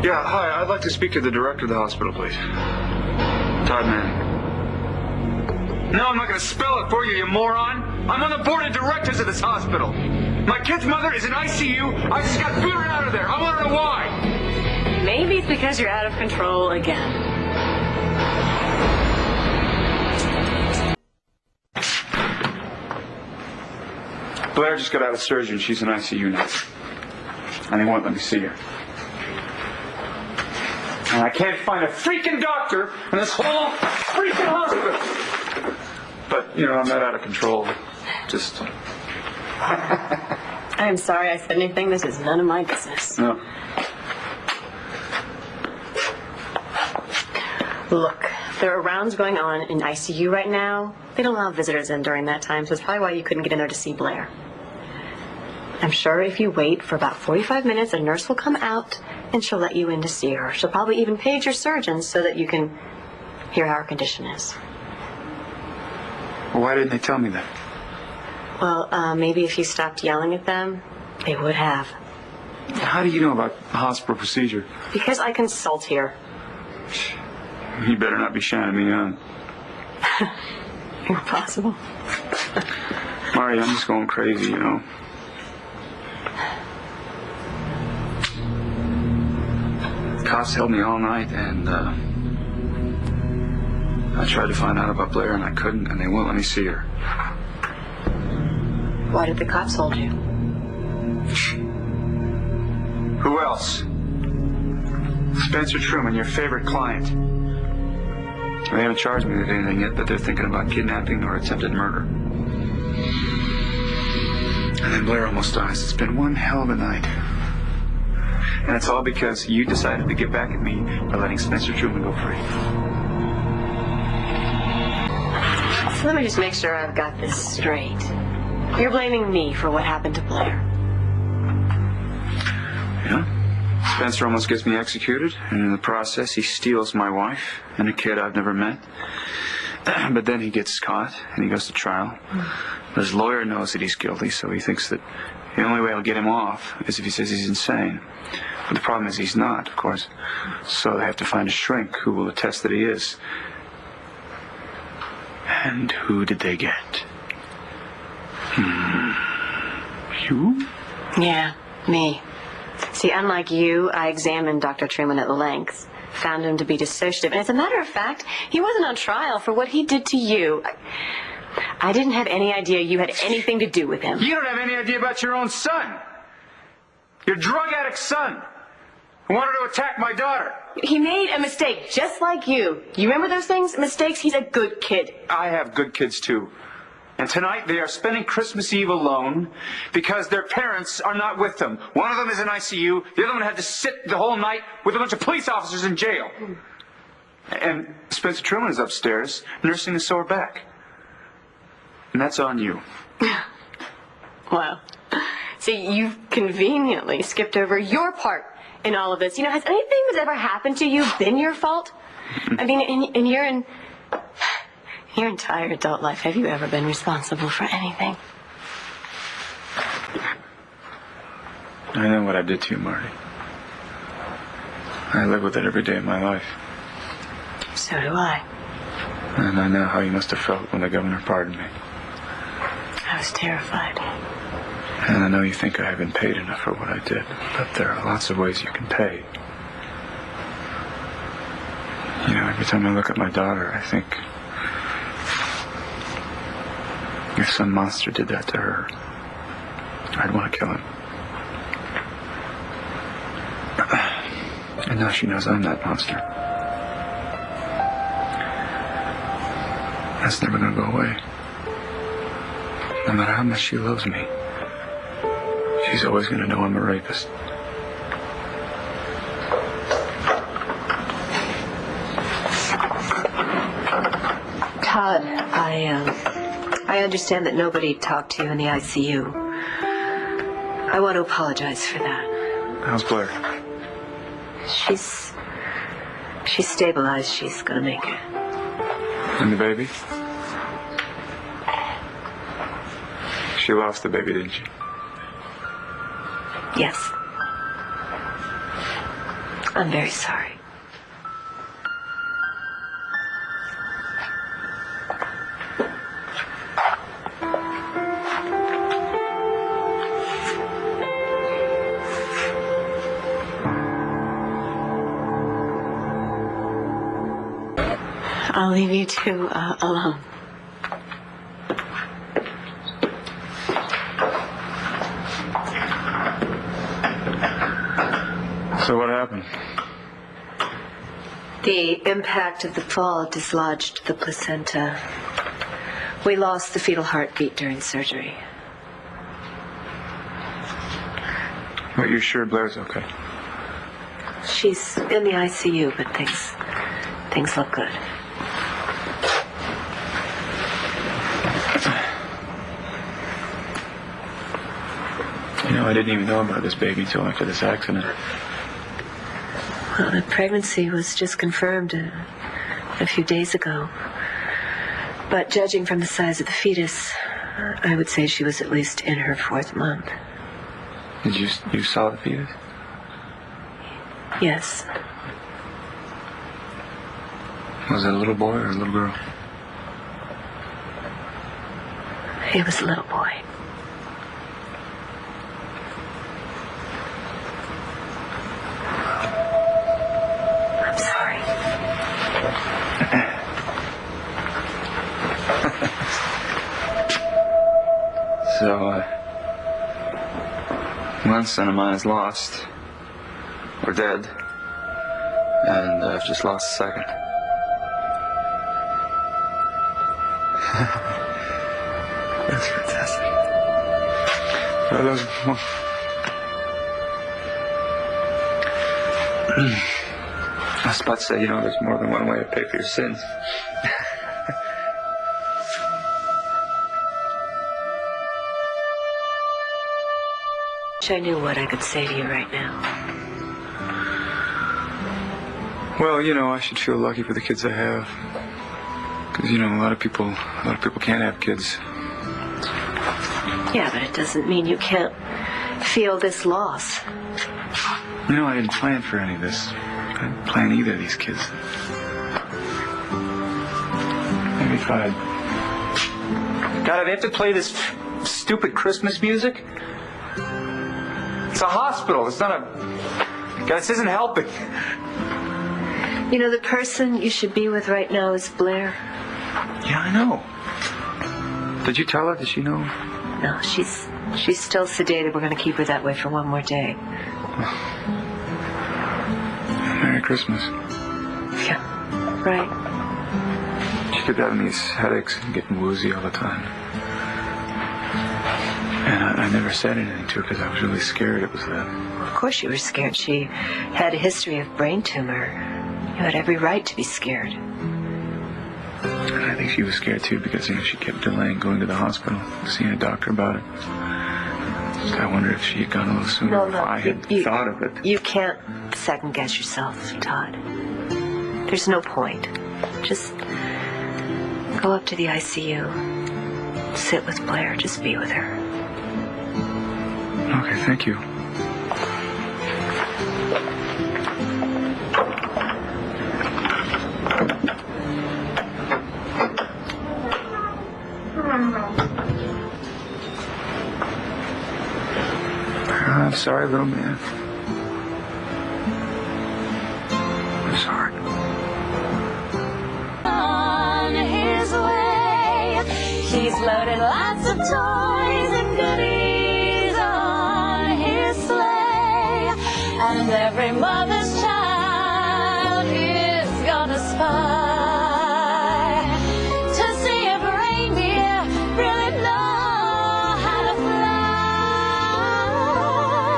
Yeah, hi. I'd like to speak to the director of the hospital, please. Todd Manning. No, I'm not going to spell it for you, you moron. I'm on the board of directors of this hospital. My kid's mother is in ICU. I just got booted out of there. I want to know why. Maybe it's because you're out of control again. Blair just got out of surgery. She's in ICU now. And they won't let me see her. And I can't find a freaking doctor in this whole freaking hospital. But, you know, I'm not out of control. Just... I'm sorry I said anything. This is none of my business. No. Look, there are rounds going on in ICU right now. They don't allow visitors in during that time, so it's probably why you couldn't get in there to see Blair. I'm sure if you wait for about 45 minutes, a nurse will come out and she'll let you in to see her. She'll probably even page your surgeons so that you can hear how her condition is. Well, why didn't they tell me that? Well, maybe if you stopped yelling at them, they would have. How do you know about the hospital procedure? Because I consult here. You better not be shining me on. Impossible. Marty, I'm just going crazy, you know. Cops held me all night, and I tried to find out about Blair, and I couldn't, and they won't let me see her. Why did the cops hold you? Who else? Spencer Truman, your favorite client. They haven't charged me with anything yet, but they're thinking about kidnapping or attempted murder. And then Blair almost dies. It's been one hell of a night. And it's all because you decided to get back at me by letting Spencer Truman go free. So let me just make sure I've got this straight. You're blaming me for what happened to Blair. Yeah. Spencer almost gets me executed, and in the process he steals my wife and a kid I've never met. But then he gets caught, and he goes to trial. But his lawyer knows that he's guilty, so he thinks that the only way I'll get him off is if he says he's insane. But the problem is he's not, of course. So they have to find a shrink who will attest that he is. And who did they get? You? Yeah, me. See, unlike you, I examined Dr. Truman at length, found him to be dissociative. And as a matter of fact, he wasn't on trial for what he did to you. I didn't have any idea you had anything to do with him. You don't have any idea about your own son. Your drug addict son who wanted to attack my daughter. He made a mistake, just like you. You remember those things? Mistakes? He's a good kid. I have good kids, too. And tonight they are spending Christmas Eve alone because their parents are not with them. One of them is in ICU. The other one had to sit the whole night with a bunch of police officers in jail. And Spencer Truman is upstairs nursing a sore back. And that's on you. Wow. See, you've conveniently skipped over your part in all of this. You know, has anything that's ever happened to you been your fault? I mean, in your entire adult life, have you ever been responsible for anything? I know what I did to you, Marty. I live with it every day of my life. So do I. And I know how you must have felt when the governor pardoned me. I was terrified. And I know you think I haven't paid enough for what I did, but there are lots of ways you can pay. You know, every time I look at my daughter, I think, if some monster did that to her, I'd want to kill him. And now she knows I'm that monster. That's never going to go away. No matter how much she loves me, she's always going to know I'm a rapist. Todd, I understand that nobody talked to you in the ICU. I want to apologize for that. How's Blair? She's stabilized. She's gonna make it. And the baby? She lost the baby, didn't she? Yes. I'm very sorry. I'll leave you two alone. So what happened? The impact of the fall dislodged the placenta. We lost the fetal heartbeat during surgery. But you're sure Blair's okay? She's in the ICU, but things look good. You know, I didn't even know about this baby until after this accident. Well, the pregnancy was just confirmed a few days ago. But judging from the size of the fetus, I would say she was at least in her 4th month. Did you saw the fetus? Yes. Was it a little boy or a little girl? He was a little boy. I'm sorry. So, one son of mine is lost, or dead, and I've just lost a second. That's fantastic. I was about to say, there's more than one way to pay for your sins. I knew what I could say to you right now. Well, I should feel lucky for the kids I have. Because, a lot of people can't have kids. Yeah, but it doesn't mean you can't feel this loss. I didn't plan for any of this. I didn't plan either of these kids. Maybe if I... God, I have to play this stupid Christmas music? It's a hospital. It's not a... God, this isn't helping. The person you should be with right now is Blair. Yeah, I know. Did you tell her? Did she know? No, she's still sedated. We're going to keep her that way for one more day. Merry Christmas. Yeah, right. She kept having these headaches and getting woozy all the time. And I never said anything to her because I was really scared it was that. Of course you were scared. She had a history of brain tumor. You had every right to be scared. And I think she was scared too because, she kept delaying going to the hospital, seeing a doctor about it. I wondered if she had gone a little sooner if I had thought of it. You can't second guess yourself, Todd. There's no point. Just go up to the ICU. Sit with Blair. Just be with her. Okay, thank you. I'm sorry, little man. I'm sorry. On his way, he's loaded lots of toys.